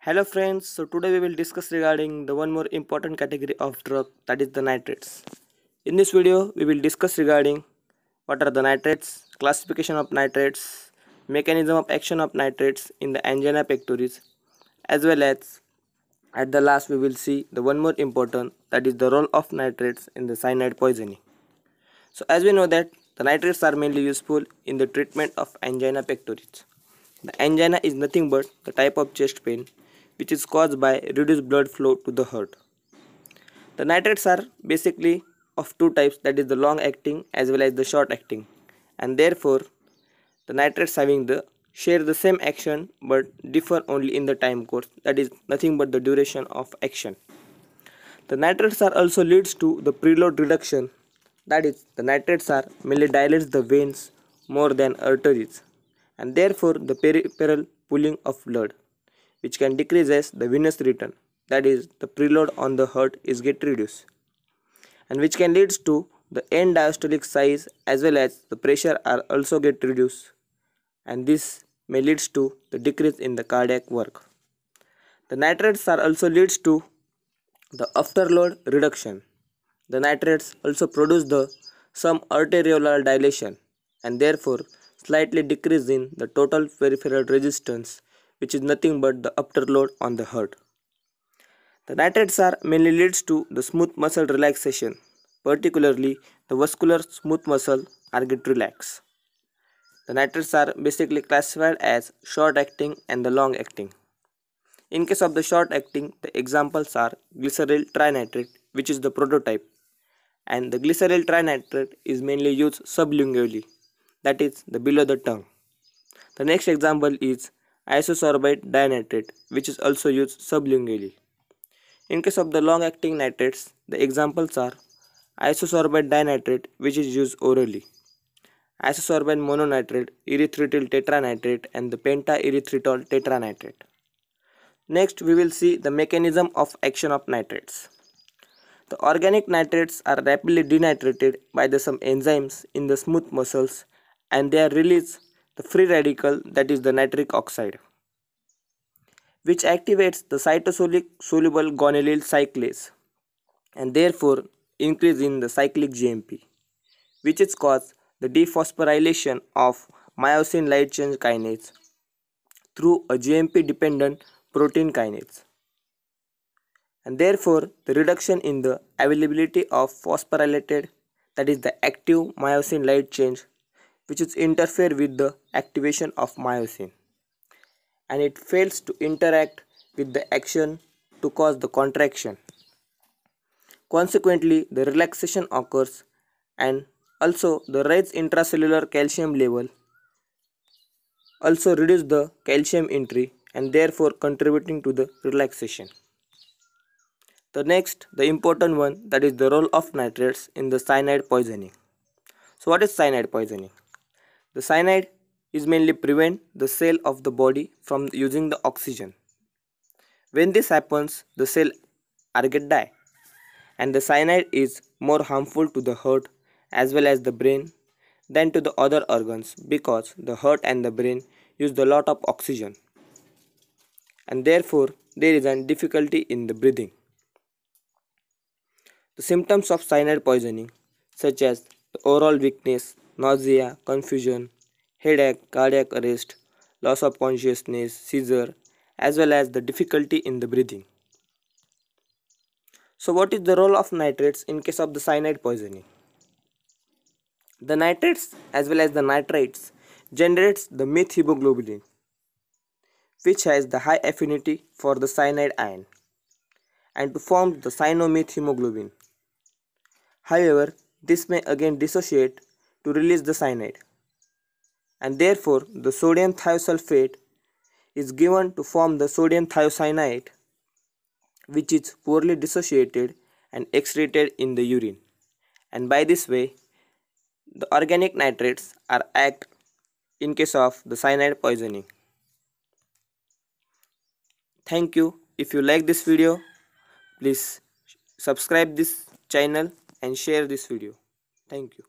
Hello friends, so today we will discuss regarding the one more important category of drug, that is the nitrates. In this video we will discuss regarding what are the nitrates, classification of nitrates, mechanism of action of nitrates in the angina pectoris, as well as at the last we will see the one more important, that is the role of nitrates in the cyanide poisoning. So as we know that the nitrates are mainly useful in the treatment of angina pectoris. The angina is nothing but the type of chest pain which is caused by reduced blood flow to the heart. The nitrates are basically of two types, that is the long acting as well as the short acting, and therefore the nitrates having the share the same action but differ only in the time course, that is nothing but the duration of action. The nitrates are also leads to the preload reduction, that is the nitrates are mainly dilates the veins more than arteries, and therefore the peripheral pooling of blood, which can decreases the venous return, that is the preload on the heart is get reduced, and which can leads to the end diastolic size as well as the pressure are also get reduced, and this may leads to the decrease in the cardiac work. The nitrates are also leads to the afterload reduction. The nitrates also produce the some arteriolar dilation and therefore slightly decrease in the total peripheral resistance, which is nothing but the afterload on the heart. The nitrates are mainly leads to the smooth muscle relaxation, particularly the vascular smooth muscle are get relaxed. The nitrates are basically classified as short acting and the long acting. In case of the short acting, the examples are glyceryl trinitrate, which is the prototype, and the glyceryl trinitrate is mainly used sublingually, that is the below the tongue. The next example is isosorbate dinitrate, which is also used sublingually. In case of the long acting nitrates, the examples are isosorbate dinitrate, which is used orally, isosorbate mononitrate, erythritol tetranitrate, and the pentaerythritol tetranitrate. Next, we will see the mechanism of action of nitrates. The organic nitrates are rapidly denitrated by some enzymes in the smooth muscles, and they are release the free radical, that is the nitric oxide, which activates the cytosolic soluble guanylyl cyclase and therefore increase in the cyclic GMP, which is cause the dephosphorylation of myosin light chain kinase through a GMP dependent protein kinase, and therefore the reduction in the availability of phosphorylated, that is the active myosin light chain, which is interfere with the activation of myosin, and it fails to interact with the action to cause the contraction. Consequently, the relaxation occurs, and also the raised intracellular calcium level also reduce the calcium entry and therefore contributing to the relaxation. The next, the important one, that is the role of nitrates in the cyanide poisoning. So what is cyanide poisoning? The cyanide is mainly prevent the cell of the body from using the oxygen. When this happens, the cell are get die, and the cyanide is more harmful to the heart as well as the brain than to the other organs, because the heart and the brain use a lot of oxygen, and therefore there is a difficulty in the breathing. The symptoms of cyanide poisoning, such as the oral weakness, nausea, confusion, headache, cardiac arrest, loss of consciousness, seizure, as well as the difficulty in the breathing. So what is the role of nitrates in case of the cyanide poisoning? The nitrates as well as the nitrites generates the methemoglobin, which has the high affinity for the cyanide ion, and to form the cyanomethemoglobin. However, this may again dissociate to release the cyanide, and therefore the sodium thiosulfate is given to form the sodium thiocyanate, which is poorly dissociated and excreted in the urine, and by this way the organic nitrates are act in case of the cyanide poisoning. Thank you. If you like this video, please subscribe this channel and share this video. Thank you.